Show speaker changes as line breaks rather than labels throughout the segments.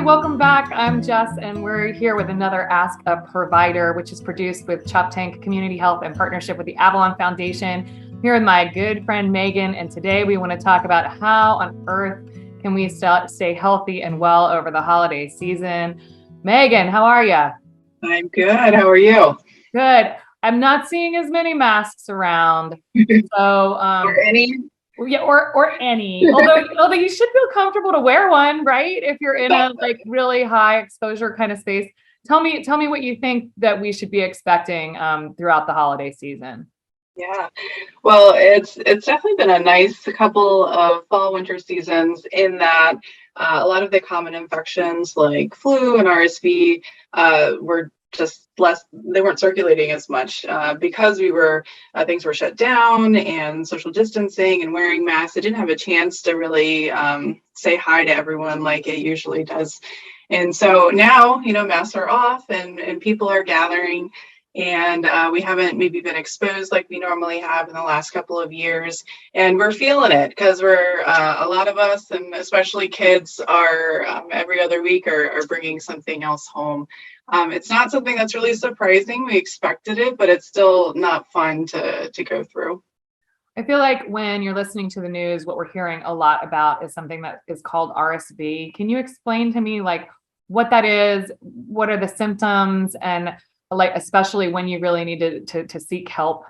welcome back. I'm Jess, and we're here with another Ask a Provider, which is produced with Choptank Community Health in partnership with the Avalon Foundation. I'm here with my good friend Megan, and today we want to talk about how on earth can we stay healthy and well over the holiday season. Megan, how are you?
I'm good. How are you?
Good. I'm not seeing as many masks around, so
or any.
Yeah, or any. Although you should feel comfortable to wear one, right? If you're in a like really high exposure kind of space. Tell me what you think that we should be expecting throughout the holiday season.
Yeah, well, it's definitely been a nice couple of fall winter seasons in that a lot of the common infections like flu and RSV were just less. They weren't circulating as much because things were shut down and social distancing and wearing masks. It didn't have a chance to really say hi to everyone like it usually does. And so now, masks are off and people are gathering. And we haven't maybe been exposed like we normally have in the last couple of years. And we're feeling it because we're a lot of us, and especially kids, are every other week are bringing something else home. It's not something that's really surprising. We expected it, but it's still not fun to go through.
I feel like when you're listening to the news, what we're hearing a lot about is something that is called RSV. Can you explain to me like what that is? What are the symptoms? And like, especially when you really need to seek help?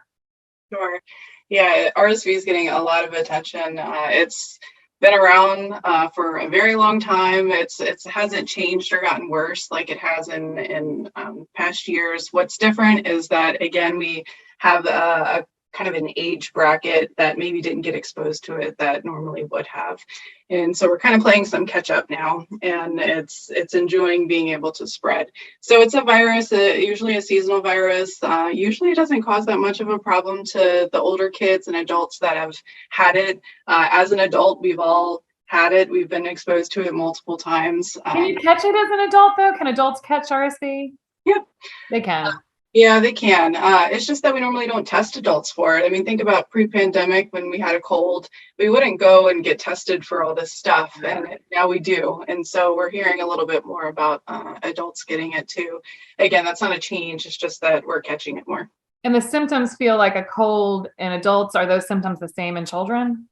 Sure. Yeah, RSV is getting a lot of attention. It's been around for a very long time. It hasn't changed or gotten worse like it has in past years. What's different is that, again, we have a kind of an age bracket that maybe didn't get exposed to it that normally would have. And so we're kind of playing some catch up now, and it's enjoying being able to spread. So it's a virus, usually a seasonal virus. Usually it doesn't cause that much of a problem to the older kids and adults that have had it. As an adult, we've all had it. We've been exposed to it multiple times.
Can you catch it as an adult though? Can adults catch RSV?
Yep.
They can.
Yeah, they can. It's just that we normally don't test adults for it. I mean, think about pre-pandemic when we had a cold, we wouldn't go and get tested for all this stuff. And now we do. And so we're hearing a little bit more about adults getting it too. Again, that's not a change. It's just that we're catching it more.
And the symptoms feel like a cold in adults. Are those symptoms the same in children?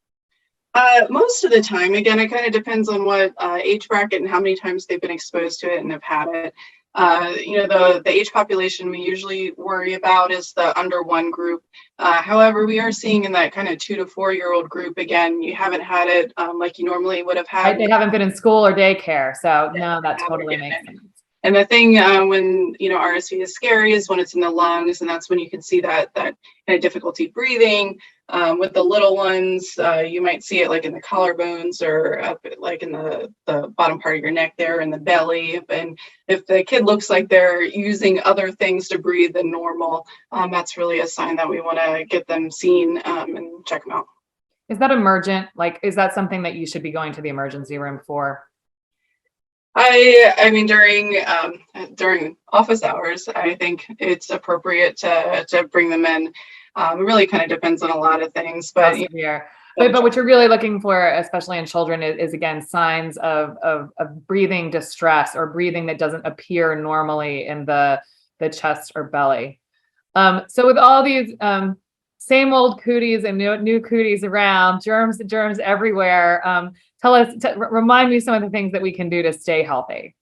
Most of the time. Again, it kind of depends on what age bracket and how many times they've been exposed to it and have had it. The age population we usually worry about is the under 1 group. However, we are seeing in that kind of 2 to 4 year old group, again, you haven't had it like you normally would have had.
Right, they haven't been in school or daycare. So no, that totally makes sense.
And the thing when, RSV is scary is when it's in the lungs, and that's when you can see that kind of difficulty breathing. With the little ones, you might see it like in the collarbones or up like in the bottom part of your neck there in the belly. And if the kid looks like they're using other things to breathe than normal, that's really a sign that we want to get them seen and check them out.
Is that emergent? Like, is that something that you should be going to the emergency room for?
I mean, during office hours, I think it's appropriate to bring them in. It really kind of depends on a lot of things, but
what you're really looking for, especially in children, is again signs of breathing distress or breathing that doesn't appear normally in the chest or belly. So with all these same old cooties and new cooties around, germs everywhere. Remind me some of the things that we can do to stay healthy.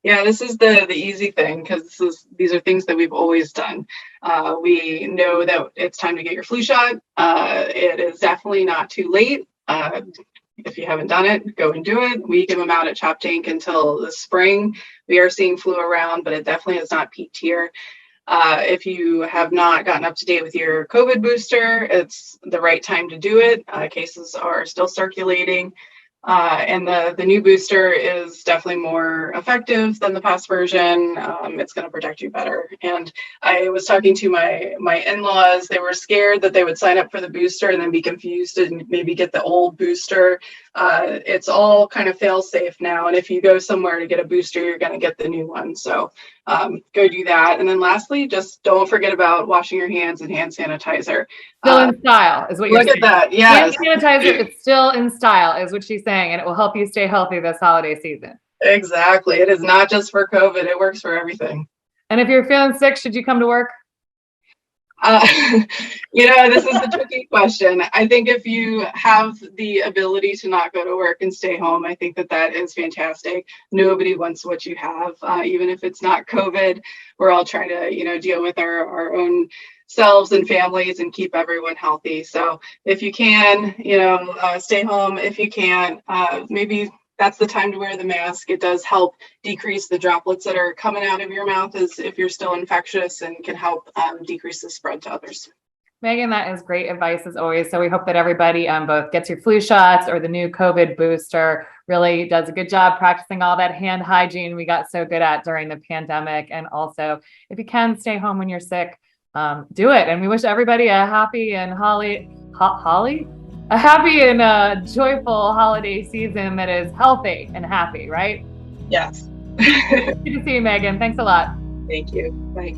Yeah, this is the easy thing because these are things that we've always done. We know that it's time to get your flu shot. It is definitely not too late. If you haven't done it, go and do it. We give them out at Choptank until the spring. We are seeing flu around, but it definitely has not peaked here. If you have not gotten up to date with your COVID booster, it's the right time to do it. Cases are still circulating. And the new booster is definitely more effective than the past version. It's going to protect you better. And I was talking to my in-laws. They were scared that they would sign up for the booster and then be confused and maybe get the old booster. It's all kind of fail-safe now. And if you go somewhere to get a booster, you're going to get the new one. So go do that. And then lastly, just don't forget about washing your hands and hand sanitizer.
Still in style is what you're saying.
Look at that. Yes.
Hand sanitizer, it's still in style is what she's saying. And it will help you stay healthy this holiday season.
Exactly. It is not just for COVID. It works for everything.
And if you're feeling sick, should you come to work?
Uh, this is the tricky question. I think if you have the ability to not go to work and stay home, I think that is fantastic. Nobody wants what you have, even if it's not COVID. We're all trying to, deal with our own selves and families and keep everyone healthy. So if you can, stay home. If you can't, maybe that's the time to wear the mask. It does help decrease the droplets that are coming out of your mouth as if you're still infectious, and can help decrease the spread to others.
Megan, that is great advice as always. So we hope that everybody both gets your flu shots or the new COVID booster, really does a good job practicing all that hand hygiene we got so good at during the pandemic. And also, if you can stay home when you're sick, do it. And we wish everybody a happy and a happy and joyful holiday season that is healthy and happy, right?
Yes.
Good to see you, Megan. Thanks a lot.
Thank you. Bye.